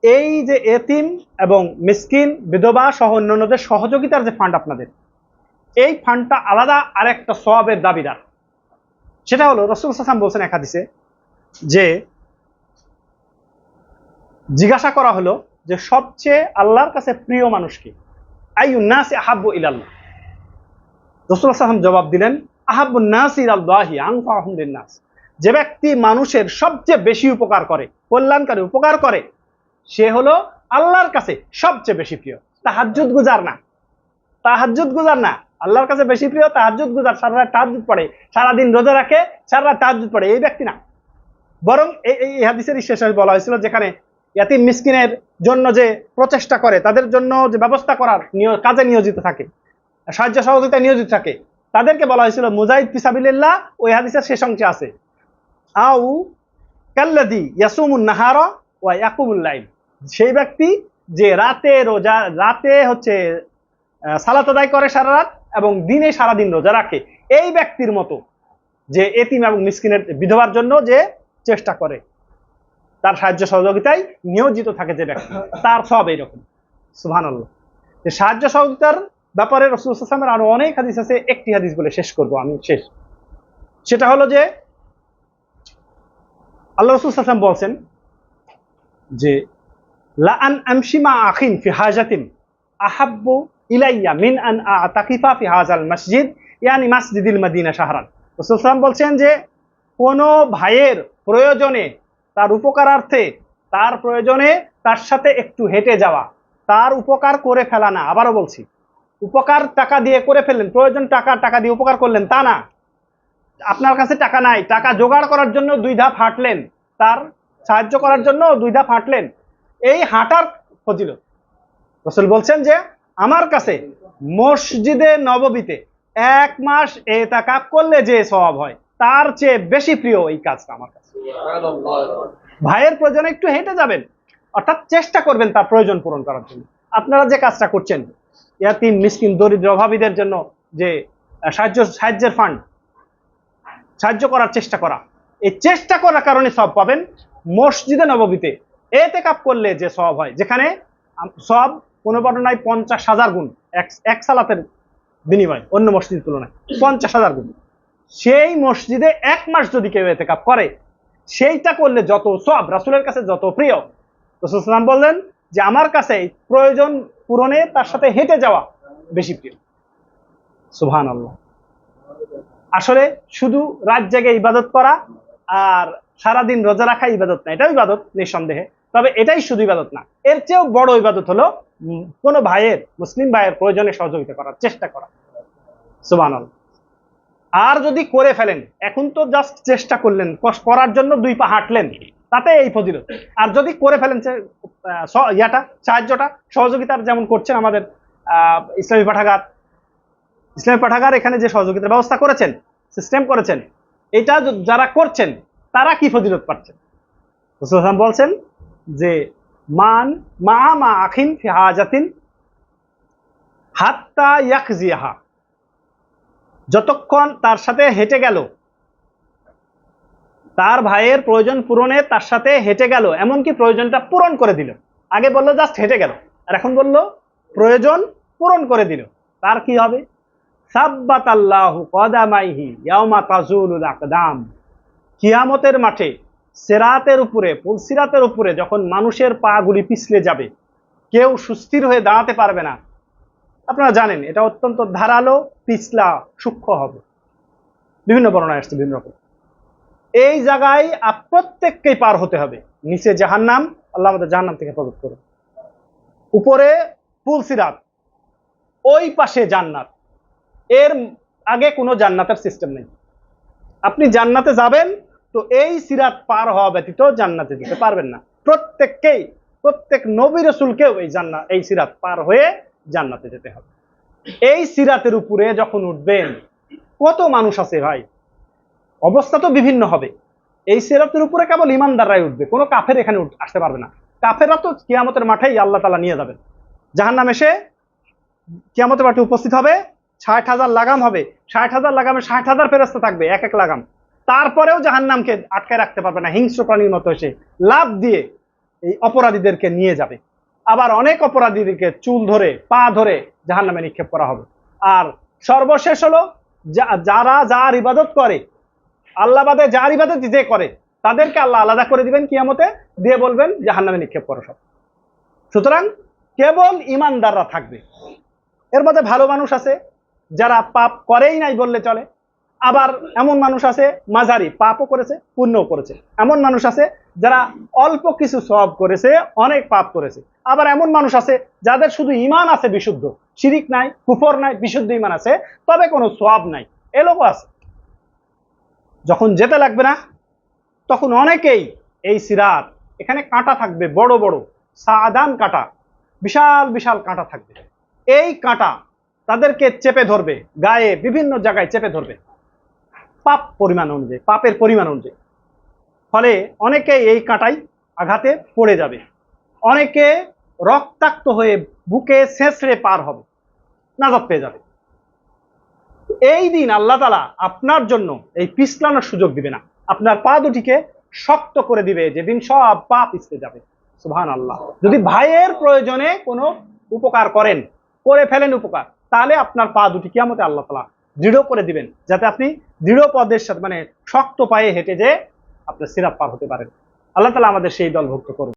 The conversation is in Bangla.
এই যে এতিম এবং মিসকিন বিধবা সহ অন্যান্যদের সহযোগিতার যে ফান্ড আপনাদের, এই ফান্ডটা আলাদা আরেকটা সওয়াবের দাবিদার। সেটা হলো রাসূল সাল্লাল্লাহু আলাইহি ওয়াসাল্লাম বলছেন এক হাদিসে যে জিজ্ঞাসা করা হলো যে সবচেয়ে আল্লাহর কাছে প্রিয় মানুষ কি, আইয়ুন নাসি আহাব্বু ইলাল্লাহ। রাসূল সাল্লাল্লাহু আলাইহি ওয়াসাল্লাম জবাব দিলেন, আহাব্বুন নাসি ইলাল্লাহি আনফাহুম লিন-নাস। যে ব্যক্তি মানুষের সবচেয়ে বেশি উপকার করে, কল্যাণকারী উপকার করে, সে হলো আল্লাহর কাছে সবচেয়ে বেশি প্রিয়। তাহাজ্জুদ গুজার না, তাহাজ্জুদ গুজার না, আল্লাহর কাছে বেশি প্রিয় তাহাজ্জুদ গুজার, সারা রাত তাহাজ্জুদ পড়ে, সারাদিন রোজা রাখে, সারা রাত তাহাজ্জুদ পড়ে, এই ব্যক্তি না। বরং এই হাদিসের শেষে বলা হয়েছিল যেখানে ইয়াতিম মিসকিনের জন্য যে প্রচেষ্টা করে, তাদের জন্য যে ব্যবস্থা করার কাজে নিয়োজিত থাকে, সাহায্য সহযোগিতায় নিয়োজিত থাকে, তাদেরকে বলা হয়েছিল মুজাহিদ ফি সাবিলিল্লাহ। ওই হাদিসের শেষ অংশে আছে আউ কাল্লাযী ইয়াসুমুন নাহারা ওয়া ইয়াকুমুল লাইল। সেই ব্যক্তি যে রাতে রোজা, রাতে হচ্ছে সালাত আদায় করে সারা রাত এবং দিনে সারাদিন রোজা রাখে, এই ব্যক্তির মতো যে এতিম এবং মিসকিনের বিধবার জন্য যে চেষ্টা করে, তার সাহায্য সহযোগিতায় নিয়োজিত থাকে যে ব্যক্তি, তার সব এইরকম। সুবহানাল্লাহ। যে সাহায্য সহযোগিতার ব্যাপারে রাসূল সাল্লাল্লাহু আলাইহি ওয়াসাল্লামের আরো অনেক হাদিস আছে, একটি হাদিস বলে শেষ করব আমি। সেটা হলো যে আল্লাহ রাসূল সাল্লাল্লাহু আলাইহি ওয়াসাল্লাম বলছেন যে লা আন আমশি মা আখিন ফি হাজাতিন আহাব্বু ইলাইয়া মিন আন আতাকিফা ফি হাযাল মসজিদ, ইয়ানি মসজিদুল মদিনা শাহরান। রাসূল সাল্লাল্লাহু আলাইহি ওয়াসাল্লাম বলছেন যে কোন ভাইয়ের প্রয়োজনে, তার উপকারার্থে, তার প্রয়োজনে তার সাথে একটু হেঁটে যাওয়া, তার উপকার করে ফেলা না। আবারও বলছি, উপকার টাকা দিয়ে করে ফেললেন, প্রয়োজন টাকা দিয়ে উপকার করলেন তা না। আপনার কাছে টাকা নাই, টাকা জোগাড় করার জন্য 2 ধাপ হাঁটলেন, তার সাহায্য করার জন্য 2 ধাপ হাঁটলেন, এই হাঁটার ফজিলত রাসূল বলছেন যে আমার কাছে মসজিদে নববীতে 1 মাস ইতিকাফ করলে যে সওয়াব হয়, তার চেয়ে বেশি প্রিয় এই কাজটা আমার কাছে। ভাইয়ের প্রয়োজনে একটু হেঁটে যাবেন, অর্থাৎ চেষ্টা করবেন তার প্রয়োজন পূরণ করার জন্য। আপনারা যে কাজটা করছেন, ইয়াতিম মিসকিন দরিদ্র অভাবীদের জন্য যে সাহায্যের ফান্ড, সাহায্য করার চেষ্টা করা, এই চেষ্টা করার কারণে সওয়াব পাবেন। মসজিদে নববীতে ইতিকাফ করলে যে সওয়াব হয়, যেখানে সওয়াব কোনো বর্ণনায় 50,000 গুণ, এক সালাতের বিনিময় অন্য মসজিদের তুলনায় 50,000 গুণ। সেই মসজিদে 1 মাস যদি কেউ ইতিকাফ করে, সেইটা করলে যত সওয়াব, রাসূলের কাছে যত প্রিয়, রাসূল সাল্লাল্লাহু আলাইহি ওয়াসাল্লাম বললেন যে আমার কাছে প্রয়োজন পূরণে তার সাথে হেঁটে যাওয়া বেশি প্রিয়। সুবহানাল্লাহ। আসলে শুধু রাত জেগে ইবাদত করা আর সারাদিন রোজা রাখা ইবাদত না, এটাও ইবাদত নিঃসন্দেহে, তবে এটাই শুধু ইবাদত না। এর চেয়েও বড় ইবাদত হলো কোনো ভাইয়ের, মুসলিম ভাইয়ের প্রয়োজনে সহযোগিতা করার চেষ্টা করা। সুবহানাল্লাহ। আর যদি করে ফেলেন, এখন তো জাস্ট চেষ্টা করলেন, করার জন্য 2 পা হাঁটলেন, তাতে এই ফজিলত। আর যদি করে ফেলেন সাহায্যটা, সহযোগিতার যেমন করছেন আমাদের ইসলামী পাঠাগার এখানে যে সহযোগিতার ব্যবস্থা করেছেন, সিস্টেম করেছেন, এটা যারা করছেন তারা কি ফজিলত পাচ্ছেন? রাসূল সাল্লাল্লাহু আলাইহি ওয়াসাল্লাম বলছেন যে মান মা আখিন ফি হাজাতিন হাত্তা ইয়াকজিহা, যতক্ষণ তার সাথে হেঁটে গেল, তার ভাইয়ের প্রয়োজন পূরণে তার সাথে হেঁটে গেল, এমনকি প্রয়োজনটা পূরণ করে দিল। আগে বললো জাস্ট হেঁটে গেল, আর এখন বললো প্রয়োজন পূরণ করে দিল, তার কি হবে? সাব্বাতাল্লাহু কদামাইহি ইয়াউমা তাজুলুল আকদাম। কিয়ামতের মাঠে সিরাতের উপরে, পুলসিরাতের উপরে যখন মানুষের পা গুলি পিছলে যাবে, কেউ সুস্থির হয়ে দাঁড়াতে পারবে না। আপনারা জানেন এটা অত্যন্ত ধারালো, পিছলা, সূক্ষ্ম হবে, বিভিন্ন বর্ণনায় আসছে বিভিন্ন রকম। এই জায়গায় প্রত্যেককেই পার হতে হবে। নিচে জাহান্নাম, আল্লাহ আমাদের জাহান্নাম থেকে হেফাজত করুন, উপরে পুলসিরাত, ওই পাশে জান্নাত। এর আগে কোনো জান্নাতের সিস্টেম নেই। আপনি জান্নাতে যাবেন তো এই সিরাত পার হওয়া ব্যতীত জান্নাতে যেতে পারবেন না। প্রত্যেক নবী রাসূলকেও এই সিরাত পার হয়ে জান্নাতে যেতে হবে। এই সিরাতের উপরে যখন উঠবেন, কত মানুষ আছে ভাই, অবস্থা তো বিভিন্ন হবে। এই সিরাতের উপরে কেবল ইমানদাররাই উঠবে, কোনো কাফের এখানে আসতে পারবে না। কাফেররা তো কিয়ামতের মাঠেই আল্লাহ তাআলা নিয়ে যাবেন। জাহান্নাম এসে কিয়ামতের মাঠে উপস্থিত হবে, 60,000 লাগাম হবে, 60,000 লাগামে 60,000 ফেরেশতা থাকবে, এক লাগাম। তারপরেও জাহান্নামকে আটকায় রাখতে পারবে না, হিংস্র প্রাণীর মতো এসে লাফ দিয়ে এই অপরাধীদেরকে নিয়ে যাবে। আবার অনেক অপরাধীদেরকে চুল ধরে পা ধরে জাহান্নামে নিক্ষেপ করা হবে। আর সর্বশেষ হলো যারা যার ইবাদত করে, আল্লাহ বাদে যার ইবাদত যে করে, তাদেরকে আল্লাহ আলাদা করে দিবেন কিয়ামতে, দিয়ে বলবেন জাহান্নামে নিক্ষেপ করো সব। সুতরাং কেবল ইমানদাররা থাকবে। এর মধ্যে ভালো মানুষ আছে যারা পাপ করেই নাই বললে চলে, আবার এমন মানুষ আছে মাঝারি, পাপও করেছে পুণ্যও করেছে। এমন মানুষ আছে যারা অল্প কিছু সওয়াব করেছে, অনেক পাপ করেছে। আবার এমন মানুষ আছে যাদের শুধু ঈমান আছে বিশুদ্ধ, শিরিক নাই, কুফর নাই, বিশুদ্ধ ঈমান আছে, তবে কোনো সওয়াব নাই, এ লোকও আছে। যখন যেতে লাগবে না, তখন অনেকেই এই সিরাত, এখানে কাঁটা থাকবে, বড় বড় সাদান কাঁটা, বিশাল বিশাল কাঁটা থাকবে। এই কাঁটা তাদেরকে চেপে ধরবে, গায়ে বিভিন্ন জায়গায় চেপে ধরবে পাপ পরিমাণ অনুযায়ী, পাপের পরিমাণ অনুযায়ী। ফলে অনেকে এই কাঁটাই আঘাতে পড়ে যাবে, অনেকে রক্তাক্ত হয়ে বুকে ছেঁচড়ে পার হবে, নাজাত পেয়ে যাবে। এই দিন আল্লাহ তাআলা আপনার জন্য এই পিছলানোর সুযোগ দিবে না, আপনার পা দুটিকে শক্ত করে দিবে, যেদিন সব পা পিছলে যাবে। সুবহানাল্লাহ। যদি ভাইয়ের প্রয়োজনে কোনো উপকার করেন, করে ফেলেন উপকার, তাহলে আপনার পা দুটি কিয়ামতে আল্লাহ তাআলা দৃঢ় করে দিবেন, যাতে আপনি দৃঢ় পদের সাথে, মানে শক্ত পায়ে হেঁটে যে আপনার সিরাত পার হতে পারেন। আল্লাহ তাআলা আমাদের সেই দলভুক্ত করুন।